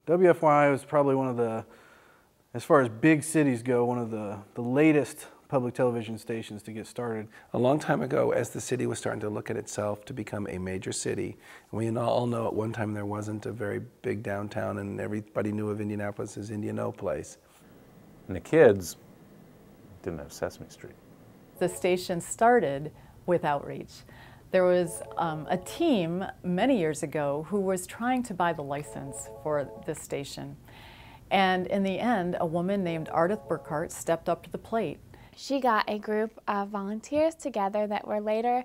WFYI was probably one of the, as far as big cities go, one of the latest public television stations to get started. A long time ago, as the city was starting to look at itself to become a major city, and we all know at one time there wasn't a very big downtown and everybody knew of Indianapolis as Indianapolis. And the kids didn't have Sesame Street. The station started with outreach. There was a team many years ago who was trying to buy the license for this station. And in the end, a woman named Ardith Burkhart stepped up to the plate. She got a group of volunteers together that were later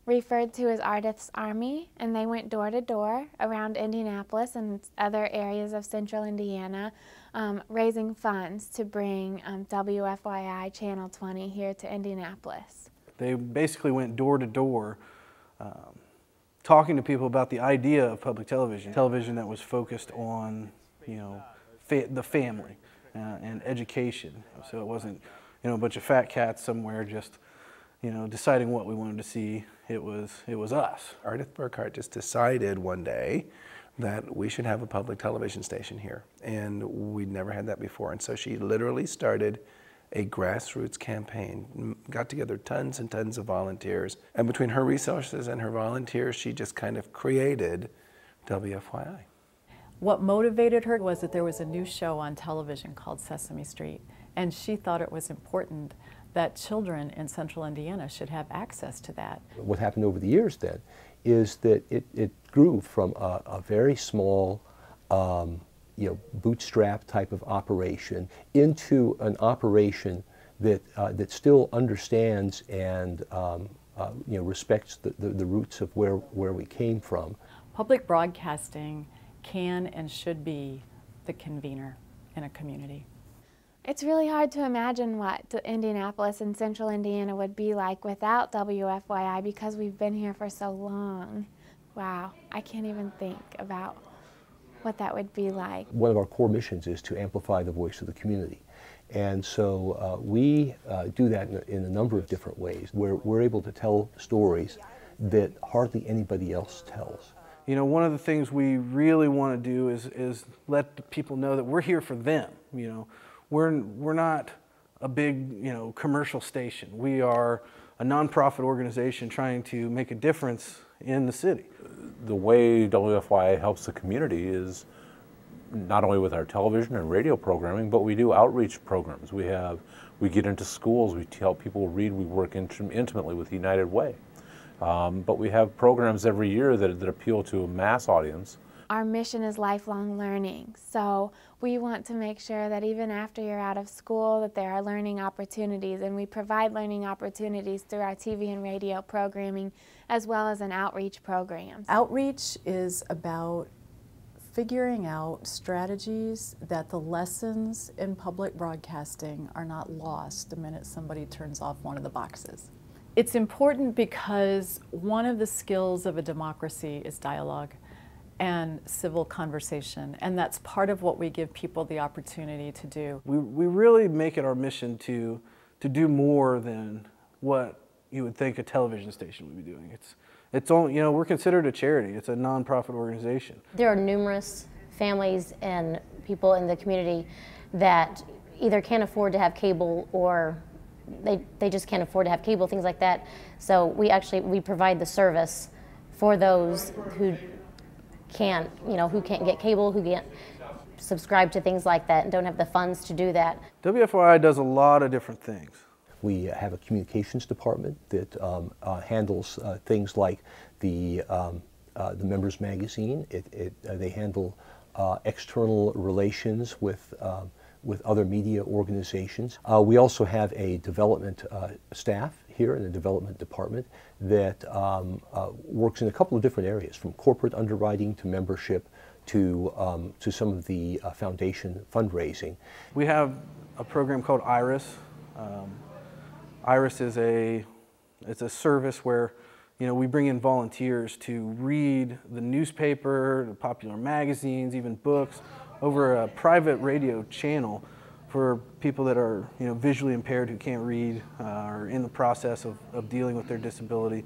referred to as Ardith's Army, and they went door to door around Indianapolis and other areas of central Indiana, raising funds to bring WFYI Channel 20 here to Indianapolis. They basically went door to door talking to people about the idea of public television. Television that was focused on, the family and education. So it wasn't, a bunch of fat cats somewhere just, deciding what we wanted to see. It was us. Ardith Burkhart just decided one day that we should have a public television station here, and we'd never had that before. And so she literally started a grassroots campaign, got together tons and tons of volunteers, and between her resources and her volunteers, she just kind of created WFYI. What motivated her was that there was a new show on television called Sesame Street, and she thought it was important that children in central Indiana should have access to that. What happened over the years then is that it grew from a very small bootstrap type of operation into an operation that still understands and respects the roots of where we came from. Public broadcasting can and should be the convener in a community. It's really hard to imagine what Indianapolis and central Indiana would be like without WFYI because we've been here for so long. Wow, I can't even think about what that would be like. One of our core missions is to amplify the voice of the community. And so we do that in a number of different ways, where we're able to tell stories that hardly anybody else tells. One of the things we really want to do is let the people know that we're here for them. We're not a big, commercial station. We are a nonprofit organization trying to make a difference in the city. The way WFYI helps the community is not only with our television and radio programming, but we do outreach programs. We get into schools, we help people read, we work intimately with United Way. But we have programs every year that appeal to a mass audience. Our mission is lifelong learning, so we want to make sure that even after you're out of school that there are learning opportunities, and we provide learning opportunities through our TV and radio programming as well as in outreach programs. Outreach is about figuring out strategies that the lessons in public broadcasting are not lost the minute somebody turns off one of the boxes. It's important because one of the skills of a democracy is dialogue and civil conversation, and that's part of what we give people the opportunity to do. We really make it our mission to do more than what you would think a television station would be doing. It's only, we're considered a charity. It's a nonprofit organization. There are numerous families and people in the community that either can't afford to have cable or they just can't afford to have cable, things like that. So we provide the service for those who can't get cable, who can't subscribe to things like that and don't have the funds to do that. WFYI does a lot of different things. We have a communications department that handles things like the members magazine. They handle external relations with other media organizations. We also have a development staff here in the development department that works in a couple of different areas, from corporate underwriting to membership to some of the foundation fundraising. We have a program called IRIS. IRIS is a service where we bring in volunteers to read the newspaper, the popular magazines, even books, over a private radio channel for people that are visually impaired who can't read or in the process of dealing with their disability,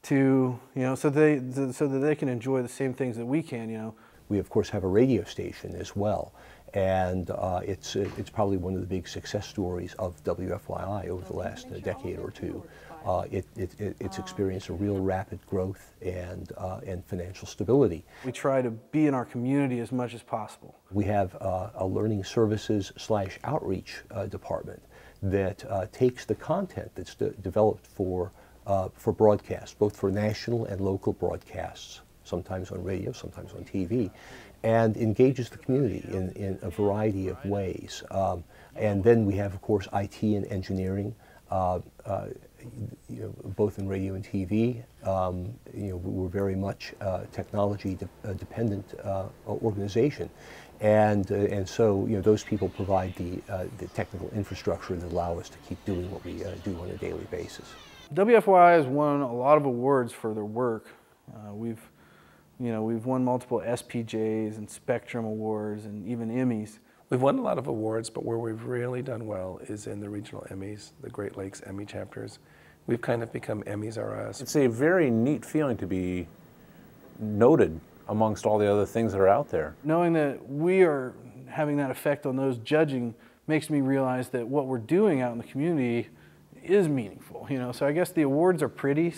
to so that they can enjoy the same things that we can. we of course have a radio station as well. And it's probably one of the big success stories of WFYI over the last decade or two. It's experienced a real rapid growth and financial stability. We try to be in our community as much as possible. We have a learning services / outreach department that takes the content that's developed for broadcast, both for national and local broadcasts, sometimes on radio, sometimes on TV, and engages the community in a variety of ways. And then we have, of course, IT and engineering, both in radio and TV. We're very much technology dependent organization, and so those people provide the technical infrastructure that allow us to keep doing what we do on a daily basis. WFYI has won a lot of awards for their work. We've won multiple SPJs and Spectrum Awards and even Emmys. We've won a lot of awards, but where we've really done well is in the regional Emmys, the Great Lakes Emmy chapters. We've kind of become Emmys R Us. It's a very neat feeling to be noted amongst all the other things that are out there. Knowing that we are having that effect on those judging makes me realize that what we're doing out in the community is meaningful. So I guess the awards are pretty,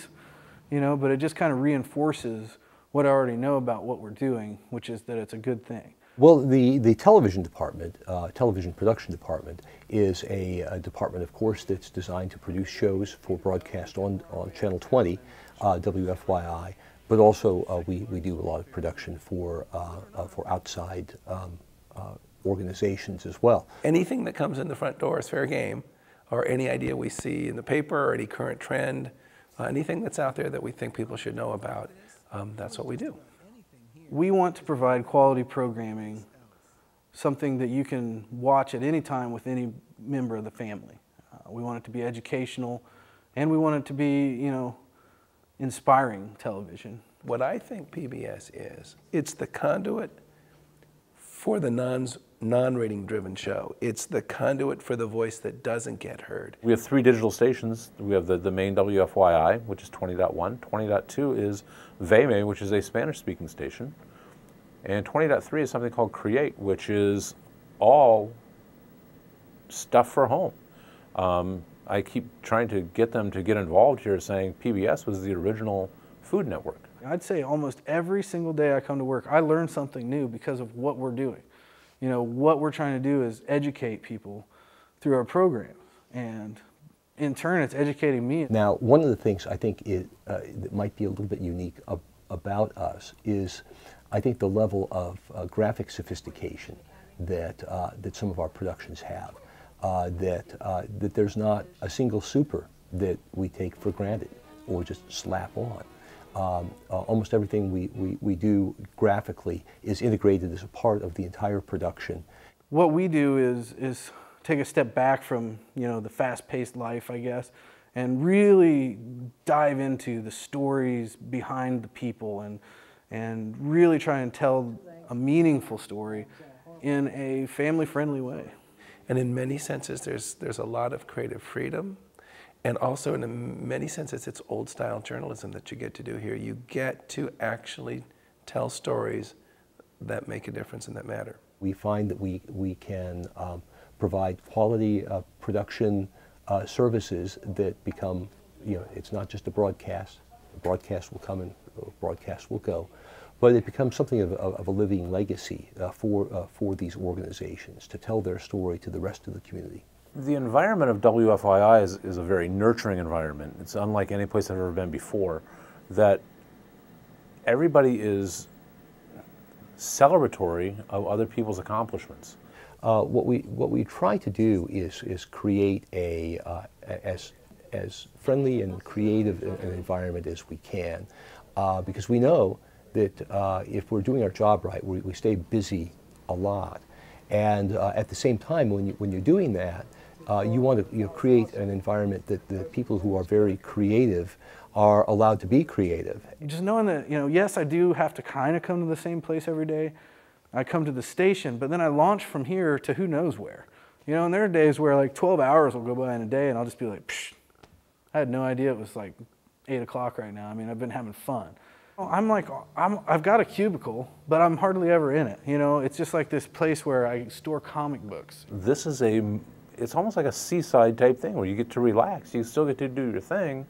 but it just kind of reinforces what I already know about what we're doing, which is that it's a good thing. Well, the television department, television production department, is a department, of course, that's designed to produce shows for broadcast on Channel 20, WFYI, but also we do a lot of production for outside organizations as well. Anything that comes in the front door is fair game, or any idea we see in the paper, or any current trend, anything that's out there that we think people should know about, that's what we do. We want to provide quality programming, something that you can watch at any time with any member of the family. We want it to be educational, and we want it to be, inspiring television. What I think PBS is, it's the conduit for the non-rating driven show. It's the conduit for the voice that doesn't get heard. We have 3 digital stations. We have the main WFYI, which is 20.1. 20.2 is VMA, which is a Spanish-speaking station. And 20.3 is something called Create, which is all stuff for home. I keep trying to get them to get involved here, saying PBS was the original Food Network. I'd say almost every single day I come to work, I learn something new because of what we're doing. What we're trying to do is educate people through our programs, and in turn, it's educating me. Now, one of the things I think that might be a little bit unique about us is, I think, the level of graphic sophistication that some of our productions have. That there's not a single super that we take for granted or just slap on. Almost everything we do graphically is integrated as a part of the entire production. What we do is take a step back from the fast-paced life, I guess, and really dive into the stories behind the people and really try and tell a meaningful story in a family-friendly way. And in many senses, there's a lot of creative freedom. And also, in many senses, it's old-style journalism that you get to do here. You get to actually tell stories that make a difference and that matter. We find that we can provide quality production services that become, it's not just a broadcast. The broadcast will come and broadcast will go. But it becomes something of a living legacy for these organizations to tell their story to the rest of the community. The environment of WFYI is a very nurturing environment. It's unlike any place I've ever been before, that everybody is celebratory of other people's accomplishments. What we try to do is create as friendly and creative an environment as we can, because we know that if we're doing our job right, we stay busy a lot, and at the same time, when you're doing that, you want to create an environment that the people who are very creative are allowed to be creative. Just knowing that, yes, I do have to kind of come to the same place every day. I come to the station, but then I launch from here to who knows where. And there are days where like 12 hours will go by in a day and I'll just be like, psh, I had no idea it was like 8 o'clock right now. I mean, I've been having fun. I've got a cubicle, but I'm hardly ever in it. You know, it's just like this place where I store comic books. This is it's almost like a seaside type thing where you get to relax. You still get to do your thing,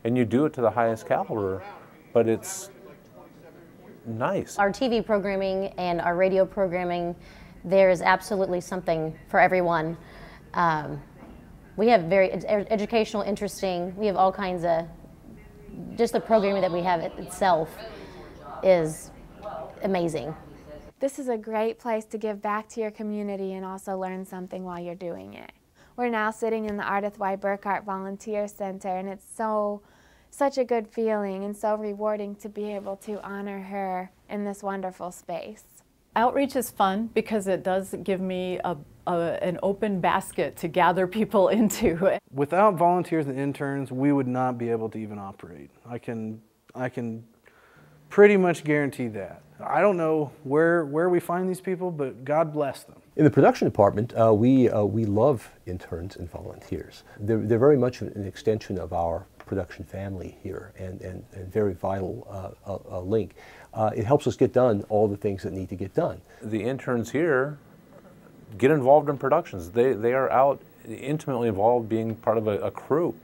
and you do it to the highest caliber, but it's nice. Our TV programming and our radio programming, there is absolutely something for everyone. We have very educational, interesting, we have all kinds of, just the programming that we have itself is amazing. This is a great place to give back to your community and also learn something while you're doing it. We're now sitting in the Ardith Y. Burkhart Volunteer Center, and it's such a good feeling and so rewarding to be able to honor her in this wonderful space. Outreach is fun because it does give me an open basket to gather people into. Without volunteers and interns, we would not be able to even operate. I can pretty much guarantee that. I don't know where we find these people, but God bless them. In the production department, we love interns and volunteers. They're very much an extension of our production family here, and very vital link. It helps us get done all the things that need to get done. The interns here get involved in productions. They are out intimately involved, being part of a crew.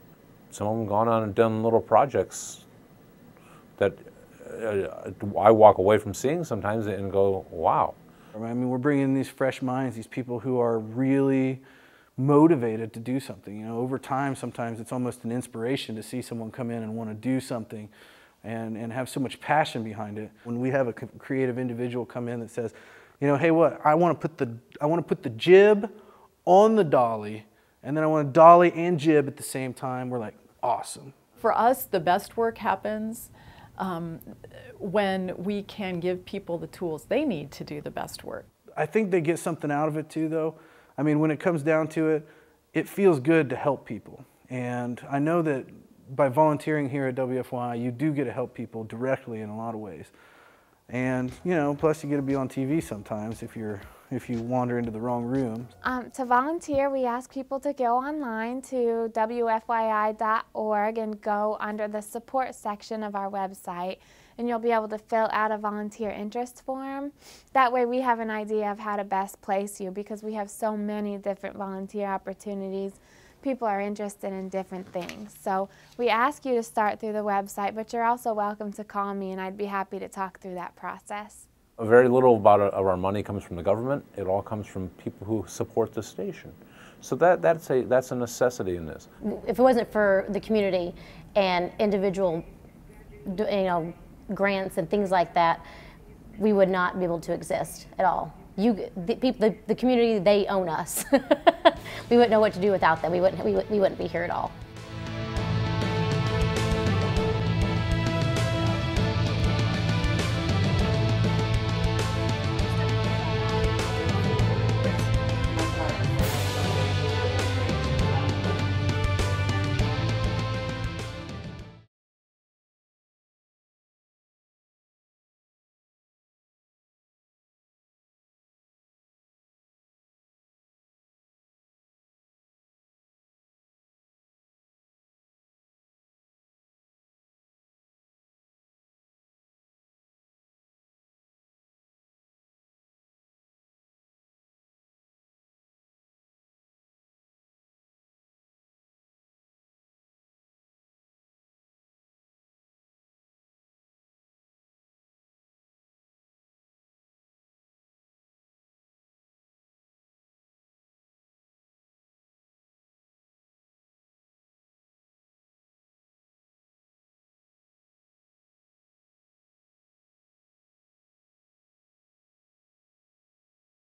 Some of them gone on and done little projects that I walk away from seeing sometimes and go, wow. I mean, we're bringing in these fresh minds, these people who are really motivated to do something. You know, over time, sometimes it's almost an inspiration to see someone come in and want to do something and have so much passion behind it. When we have a creative individual come in that says, you know, hey, I want to put the jib on the dolly, and then I want a dolly and jib at the same time, we're like, awesome. For us, the best work happens when we can give people the tools they need to do the best work. I think they get something out of it too, though. I mean, when it comes down to it, it feels good to help people. And I know that by volunteering here at WFYI, you do get to help people directly in a lot of ways. And, you know, plus you get to be on TV sometimes if you wander into the wrong room. To volunteer, we ask people to go online to WFYI.org and go under the support section of our website, and you'll be able to fill out a volunteer interest form. That way we have an idea of how to best place you, because we have so many different volunteer opportunities. People are interested in different things. So we ask you to start through the website, but you're also welcome to call me, and I'd be happy to talk through that process. Very little of our money comes from the government. It all comes from people who support the station. So that's a necessity in this. If it wasn't for the community and individual, you know, grants and things like that, we would not be able to exist at all. The community, they own us. We wouldn't know what to do without them. We wouldn't be here at all.